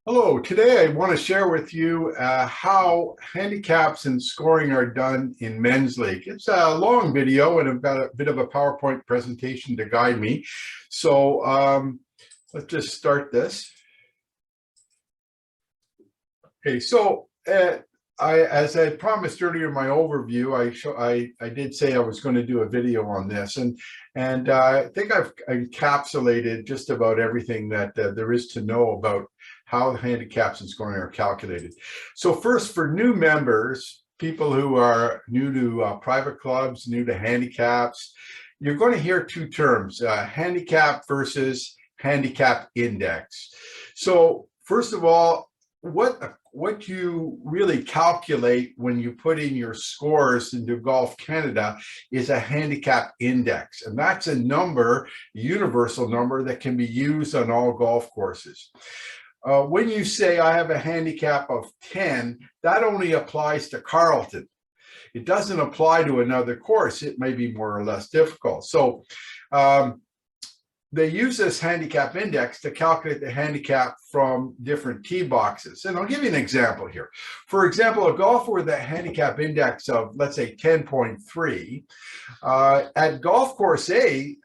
Hello, today I want to share with you how handicaps and scoring are done in men's league. It's a long video and I've got a bit of a PowerPoint presentation to guide me. So let's just start this. Okay, so as I promised earlier in my overview, I did say I was going to do a video on this, and I think I've encapsulated just about everything that there is to know about how handicaps and scoring are calculated. So first, for new members, people who are new to private clubs, new to handicaps, you're going to hear two terms, handicap versus handicap index. So first of all, what you really calculate when you put in your scores into Golf Canada is a handicap index, and that's a number, a universal number that can be used on all golf courses. When you say I have a handicap of 10, that only applies to Carleton. It doesn't apply to another course. It may be more or less difficult. So they use this handicap index to calculate the handicap from different tee boxes. And I'll give you an example here. For example, a golfer with a handicap index of, let's say, 10.3, at golf course A,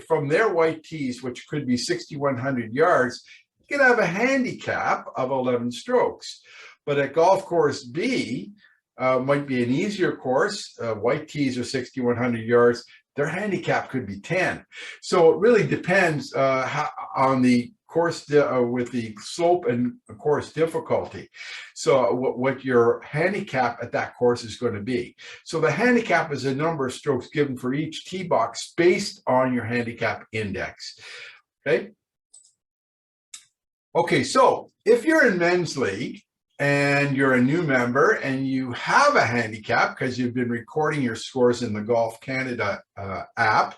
from their white tees, which could be 6,100 yards, you can have a handicap of 11 strokes. But at golf course B, might be an easier course, white tees are 6,100 yards, their handicap could be 10. So it really depends on the course with the slope and course difficulty. So what your handicap at that course is going to be. So the handicap is a number of strokes given for each tee box based on your handicap index. Okay, so if you're in men's league and you're a new member and you have a handicap because you've been recording your scores in the Golf Canada app,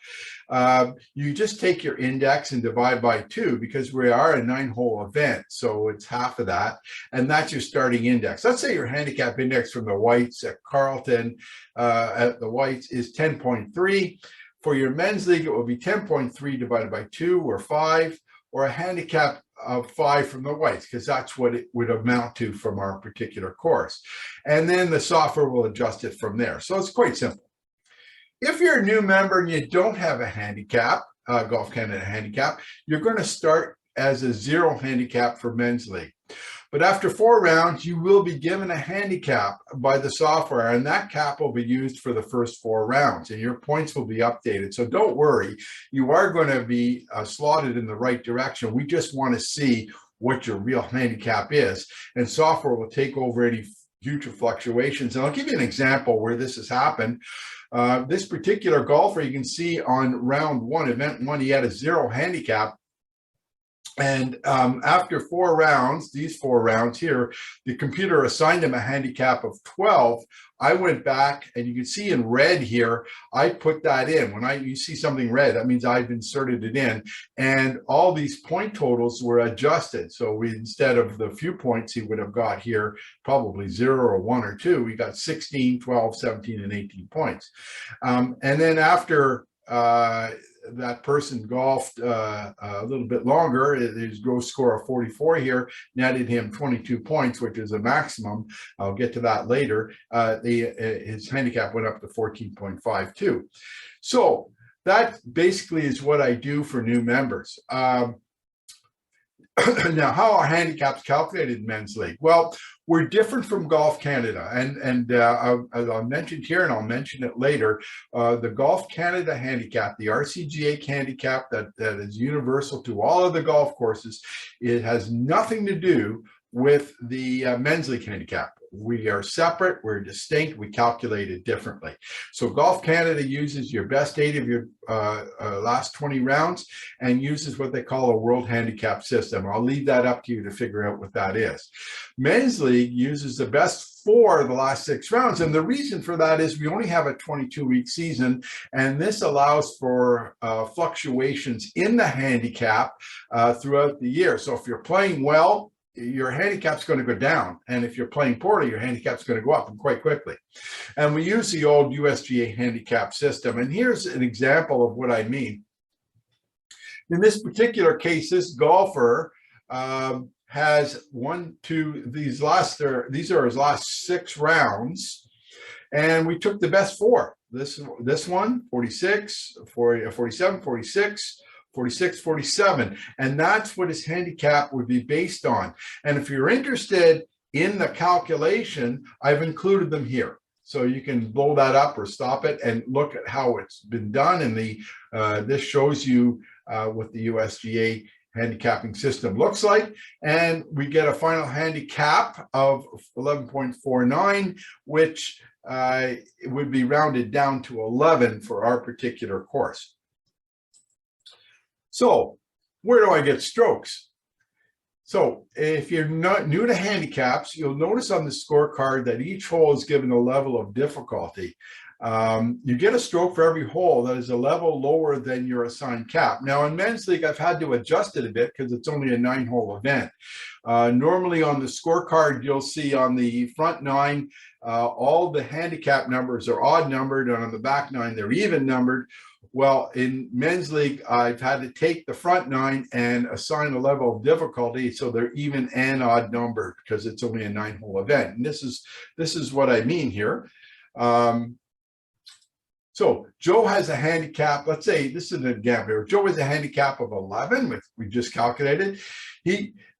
you just take your index and divide by 2 because we are a 9-hole event, so it's half of that, and that's your starting index. Let's say your handicap index from the whites at Carleton at the whites is 10.3. For your men's league, it will be 10.3 divided by 2 or 5, or a handicap of 5 from the whites, because that's what it would amount to from our particular course. And then the software will adjust it from there. So it's quite simple. If you're a new member and you don't have a handicap, Golf Canada handicap, you're going to start as a 0 handicap for men's league. But after 4 rounds, you will be given a handicap by the software, and that cap will be used for the first 4 rounds, and your points will be updated. So don't worry, you are going to be slotted in the right direction. We just want to see what your real handicap is, and software will take over any future fluctuations. And I'll give you an example where this has happened. This particular golfer, you can see on round 1, event 1, he had a 0 handicap. And after 4 rounds, these 4 rounds here, the computer assigned him a handicap of 12. I went back, and you can see in red here, I put that in. When you see something red, that means I've inserted it in. And all these point totals were adjusted. So instead of the few points he would have got here, probably 0 or 1 or 2, we got 16, 12, 17, and 18 points. And then after that person golfed a little bit longer, his gross score of 44 here netted him 22 points, which is a maximum. I'll get to that later. His handicap went up to 14.52. So that basically is what I do for new members. Now, how are handicaps calculated in men's league? Well, we're different from Golf Canada, and I'll mention here, and I'll mention it later. The Golf Canada handicap, the RCGA handicap that is universal to all of the golf courses, it has nothing to do with the men's league handicap. We are separate, we're distinct, we calculate it differently. So Golf Canada uses your best 8 of your last 20 rounds and uses what they call a world handicap system. I'll leave that up to you to figure out what that is. Men's league uses the best 4 of the last 6 rounds, and the reason for that is we only have a 22-week season, and this allows for fluctuations in the handicap throughout the year. So if you're playing well, your handicap's going to go down, and if you're playing poorly, your handicap's going to go up, and quite quickly. And we use the old USGA handicap system, and here's an example of what I mean. In this particular case, this golfer has these are his last 6 rounds, and we took the best 4. This one, 46, 40, 47, 46, 46, 47, and that's what his handicap would be based on. And if you're interested in the calculation, I've included them here. So you can blow that up or stop it and look at how it's been done. And this shows you what the USGA handicapping system looks like. And we get a final handicap of 11.49, which it would be rounded down to 11 for our particular course. So where do I get strokes? So if you're not new to handicaps, you'll notice on the scorecard that each hole is given a level of difficulty. You get a stroke for every hole that is a level lower than your assigned cap. Now in men's league, I've had to adjust it a bit because it's only a 9-hole event. Normally on the scorecard, you'll see on the front 9, all the handicap numbers are odd numbered, and on the back 9, they're even numbered. Well, in men's league, I've had to take the front 9 and assign a level of difficulty so they're even and odd numbered because it's only a 9-hole event. And this is what I mean here. So Joe has a handicap. Let's say this is an example. Joe has a handicap of 11, which we just calculated.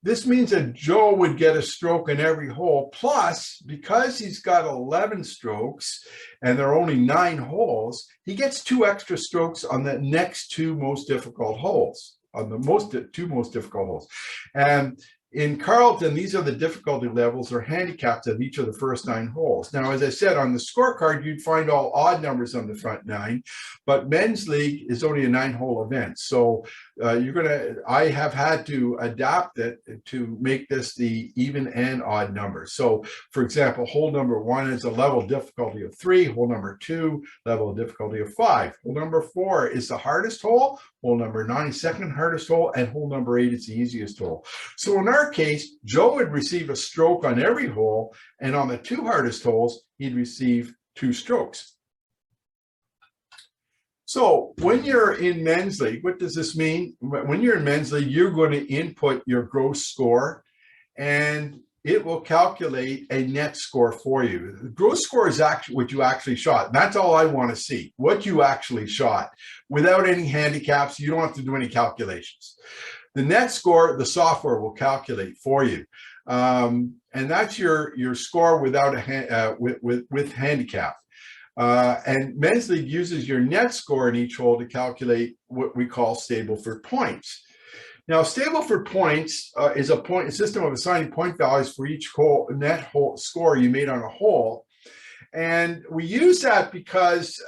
This means that Joe would get a stroke in every hole. Plus, because he's got 11 strokes and there are only 9 holes, he gets 2 extra strokes on the next 2 most difficult holes, on the 2 most difficult holes. And in Carleton, these are the difficulty levels or handicaps of each of the first 9 holes. Now, as I said, on the scorecard, you'd find all odd numbers on the front 9, but men's league is only a 9-hole event. So I have had to adapt it to make this the even and odd numbers. So for example, hole number 1 is a level difficulty of 3, hole number 2, level of difficulty of 5. Hole number 4 is the hardest hole, hole number 9, second hardest hole, and hole number 8 is the easiest hole. So in our case, Joe would receive a stroke on every hole, and on the 2 hardest holes, he'd receive 2 strokes. So when you're in men's league, what does this mean? When you're in men's league, you're going to input your gross score, and it will calculate a net score for you. The gross score is actually what you actually shot. That's all I want to see, what you actually shot. Without any handicaps, you don't have to do any calculations. The net score, the software will calculate for you. And that's your score without with handicap. And men's league uses your net score in each hole to calculate what we call Stableford points. Now, Stableford points is a system of assigning point values for each net hole score you made on a hole. And we use that because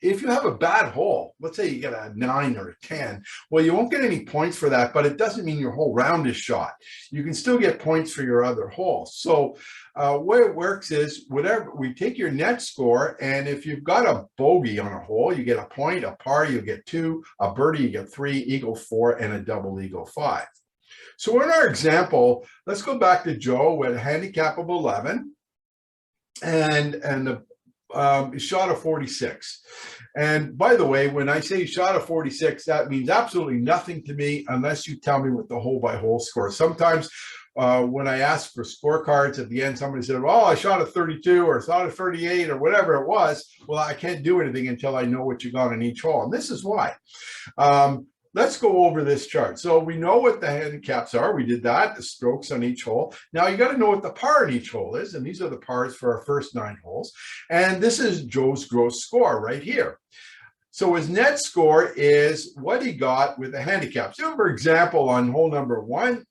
if you have a bad hole, let's say you get a 9 or a 10, well, you won't get any points for that, but it doesn't mean your whole round is shot. You can still get points for your other holes. So way it works is whatever, we take your net score, and if you've got a bogey on a hole, you get a point, a par, you get 2, a birdie, you get 3, eagle 4, and a double eagle 5. So in our example, let's go back to Joe with a handicap of 11 and the shot of 46. And by the way, when I say shot of 46, that means absolutely nothing to me unless you tell me what the hole by hole score. Sometimes when I ask for scorecards at the end, somebody said, oh, I shot a 32 or shot a 38 or whatever it was. Well, I can't do anything until I know what you got in each hole. And this is why. Let's go over this chart. So we know what the handicaps are. We did that, the strokes on each hole. Now you got to know what the par in each hole is. And these are the pars for our first 9 holes. And this is Joe's gross score right here. So his net score is what he got with the handicaps. So for example, on hole number 1,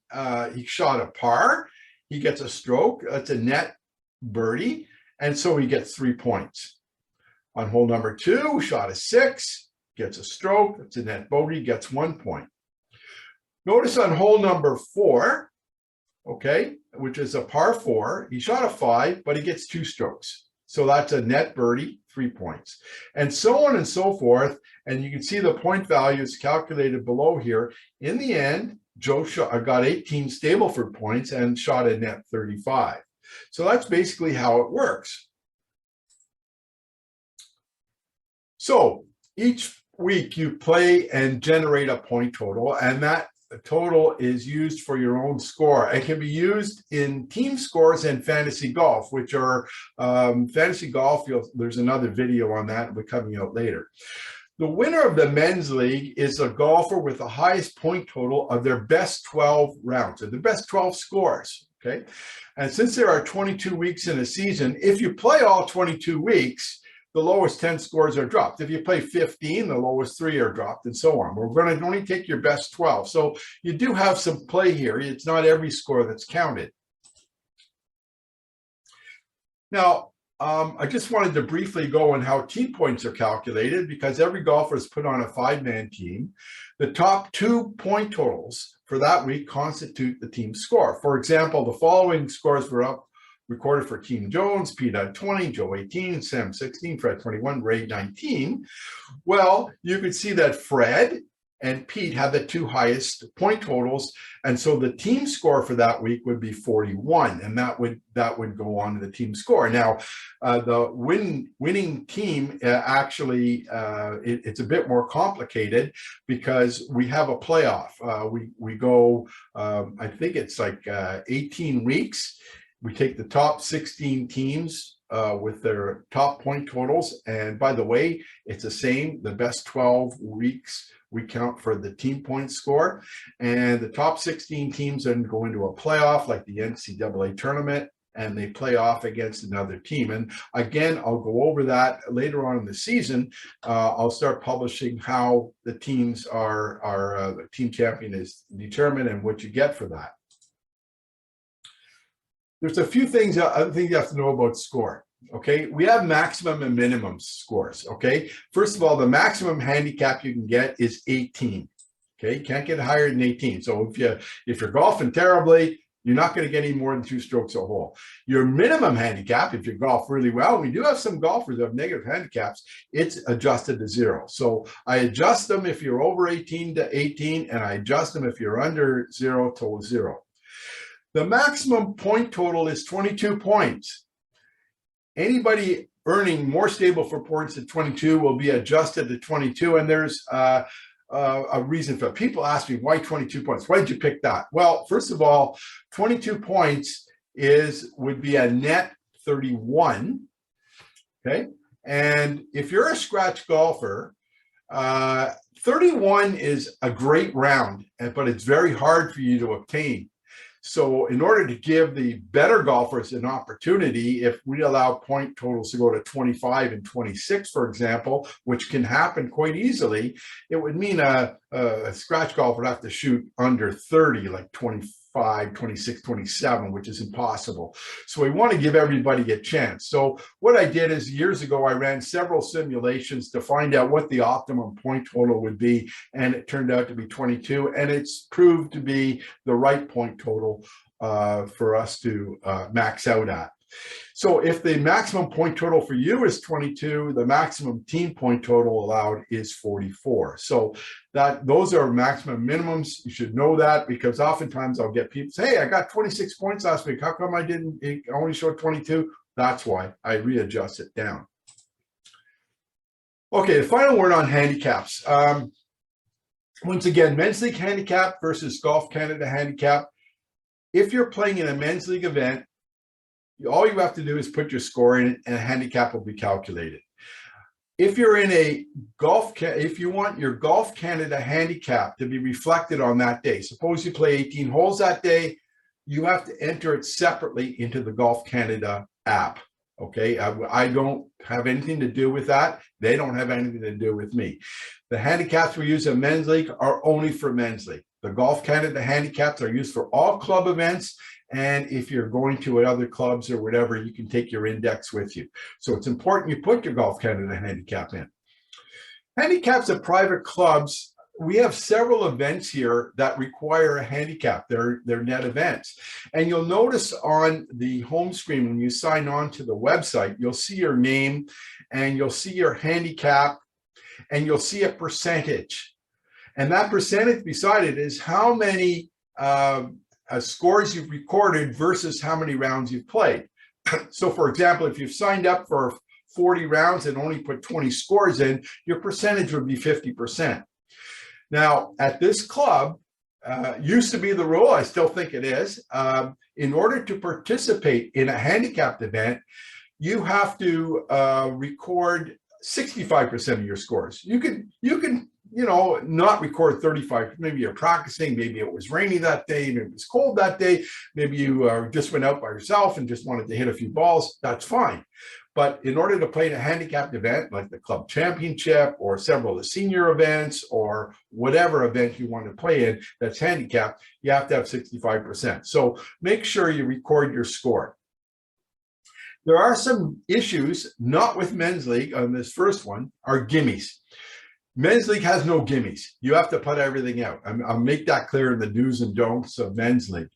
he shot a par. He gets a stroke. That's a net birdie. And so he gets 3 points. On hole number 2, shot a 6. Gets a stroke, it's a net bogey, gets 1 point. Notice on hole number 4, okay, which is a par 4, he shot a 5, but he gets 2 strokes. So that's a net birdie, 3 points. And so on and so forth. And you can see the point values calculated below here. In the end, Joe got 18 Stableford points and shot a net 35. So that's basically how it works. So each week you play and generate a point total, and that total is used for your own score. It can be used in team scores and fantasy golf, which are fantasy golf. There's another video on that will be coming out later. The winner of the men's league is a golfer with the highest point total of their best 12 rounds, or the best 12 scores. Okay. And since there are 22 weeks in a season, if you play all 22 weeks, the lowest 10 scores are dropped. If you play 15, the lowest 3 are dropped, and so on. We're going to only take your best 12. So you do have some play here. It's not every score that's counted. Now, I just wanted to briefly go on how team points are calculated, because every golfer is put on a 5-man team. The top 2 point totals for that week constitute the team score. For example, the following scores were recorded for Team Jones: Pete had 20, Joe 18, Sam 16, Fred 21, Ray 19. Well, you could see that Fred and Pete had the 2 highest point totals, and so the team score for that week would be 41, and that would go on to the team score. Now, the winning team actually it's a bit more complicated, because we have a playoff. We go, I think it's like 18 weeks. We take the top 16 teams with their top point totals. And by the way, it's the same. The best 12 weeks we count for the team point score. And the top 16 teams then go into a playoff like the NCAA tournament, and they play off against another team. And again, I'll go over that later on in the season. I'll start publishing how the teams the team champion is determined and what you get for that. There's a few things I think you have to know about score. Okay, we have maximum and minimum scores. Okay, first of all, the maximum handicap you can get is 18. Okay, you can't get higher than 18. So if you're golfing terribly, you're not going to get any more than 2 strokes a hole. Your minimum handicap, if you golf really well, and we do have some golfers that have negative handicaps, it's adjusted to 0. So I adjust them if you're over 18 to 18, and I adjust them if you're under 0 to 0. The maximum point total is 22 points. Anybody earning more stable for points than 22 will be adjusted to 22, and there's a reason for it. People ask me, why 22 points? Why did you pick that? Well, first of all, 22 points would be a net 31, okay? And if you're a scratch golfer, 31 is a great round, but it's very hard for you to obtain. So in order to give the better golfers an opportunity, if we allow point totals to go to 25 and 26, for example, which can happen quite easily, it would mean a scratch golfer would have to shoot under 30, like 25, 26, 27, which is impossible. So we want to give everybody a chance. So what I did is, years ago, I ran several simulations to find out what the optimum point total would be, and it turned out to be 22, and it's proved to be the right point total for us to max out at. So if the maximum point total for you is 22, the maximum team point total allowed is 44. So those are maximum minimums. You should know that, because oftentimes I'll get people say, hey, I got 26 points last week. How come I only showed 22? That's why I readjust it down. Okay, the final word on handicaps. Once again, men's league handicap versus Golf Canada handicap. If you're playing in a men's league event, all you have to do is put your score in, and a handicap will be calculated. If you're in a if you want your Golf Canada handicap to be reflected on that day, suppose you play 18 holes that day, you have to enter it separately into the Golf Canada app. Okay, I don't have anything to do with that. They don't have anything to do with me. The handicaps we use in men's league are only for men's league. The Golf Canada handicaps are used for all club events. And if you're going to other clubs or whatever, you can take your index with you. So it's important you put your Golf Canada handicap in. Handicaps at private clubs, we have several events here that require a handicap. They're net events. And you'll notice on the home screen, when you sign on to the website, you'll see your name and you'll see your handicap and you'll see a percentage. And that percentage beside it is how many scores you've recorded versus how many rounds you've played. So for example, if you've signed up for 40 rounds and only put 20 scores in, your percentage would be 50%. Now, at this club, Used to be the rule. I still think it is. In order to participate in a handicapped event, you have to record 65% of your scores. You can, not record 35. Maybe you're practicing. Maybe it was rainy that day. Maybe it was cold that day. Maybe you just went out by yourself and just wanted to hit a few balls. That's fine. But in order to play in a handicapped event, like the club championship or several of the senior events or whatever event you want to play in that's handicapped, you have to have 65%. So make sure you record your score. There are some issues, not with men's league on this first one, are gimmies. Men's league has no gimmies. You have to put everything out. I'll make that clear in the do's and don'ts of men's league.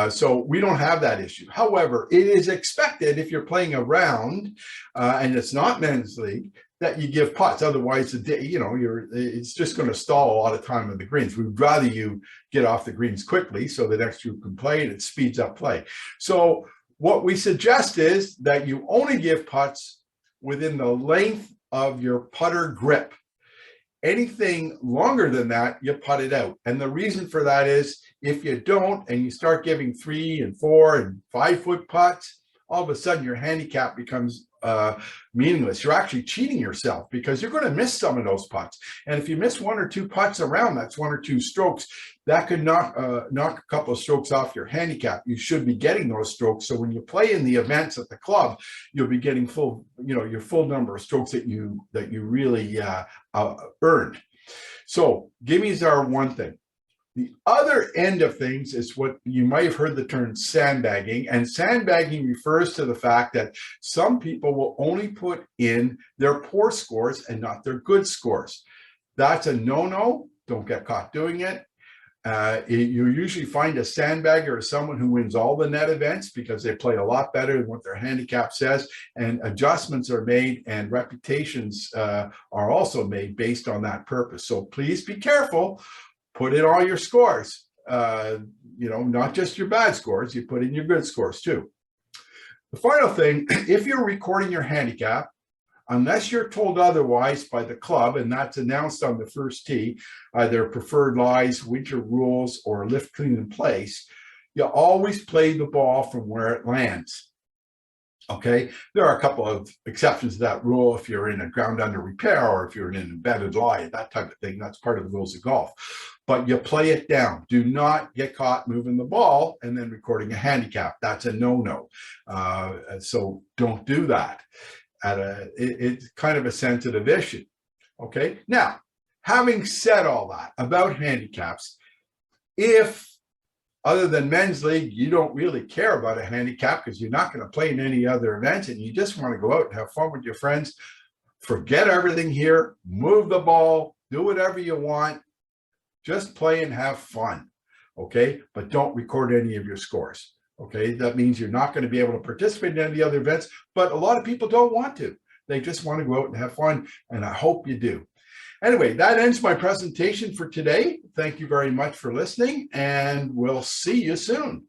So we don't have that issue. However, it is expected if you're playing a round and it's not men's league that you give putts. Otherwise, it's just going to stall a lot of time on the greens. We'd rather you get off the greens quickly so the next group can play and it speeds up play. So what we suggest is that you only give putts within the length of your putter grip. Anything longer than that, you putt it out. And the reason for that is if you don't and you start giving 3 and 4 and 5 foot putts, all of a sudden your handicap becomes meaningless. You're actually cheating yourself because you're going to miss some of those putts. And if you miss 1 or 2 putts around, that's 1 or 2 strokes. That could knock a couple of strokes off your handicap. You should be getting those strokes. So when you play in the events at the club, you'll be getting your full number of strokes that you really earned. So gimmies are one thing. The other end of things is what you might have heard the term sandbagging, and sandbagging refers to the fact that some people will only put in their poor scores and not their good scores. That's a no-no. Don't get caught doing it. You usually find a sandbagger as someone who wins all the net events because they play a lot better than what their handicap says, and adjustments are made and reputations are also made based on that purpose. So please be careful. Put in all your scores, not just your bad scores, you put in your good scores too. The final thing, if you're recording your handicap, unless you're told otherwise by the club, and that's announced on the first tee, either preferred lies, winter rules, or lift clean in place, you always play the ball from where it lands. Okay, there are a couple of exceptions to that rule if you're in a ground under repair or if you're in an embedded lie, that type of thing. That's part of the rules of golf. But you play it down. Do not get caught moving the ball and then recording a handicap. That's a no-no. So don't do that. It's kind of a sensitive issue. Okay, now, having said all that about handicaps, if other than men's league, you don't really care about a handicap because you're not going to play in any other events and you just want to go out and have fun with your friends, forget everything here, move the ball, do whatever you want, just play and have fun, okay? But don't record any of your scores, okay? That means you're not going to be able to participate in any other events, but a lot of people don't want to. They just want to go out and have fun, and I hope you do. Anyway, that ends my presentation for today. Thank you very much for listening, and we'll see you soon.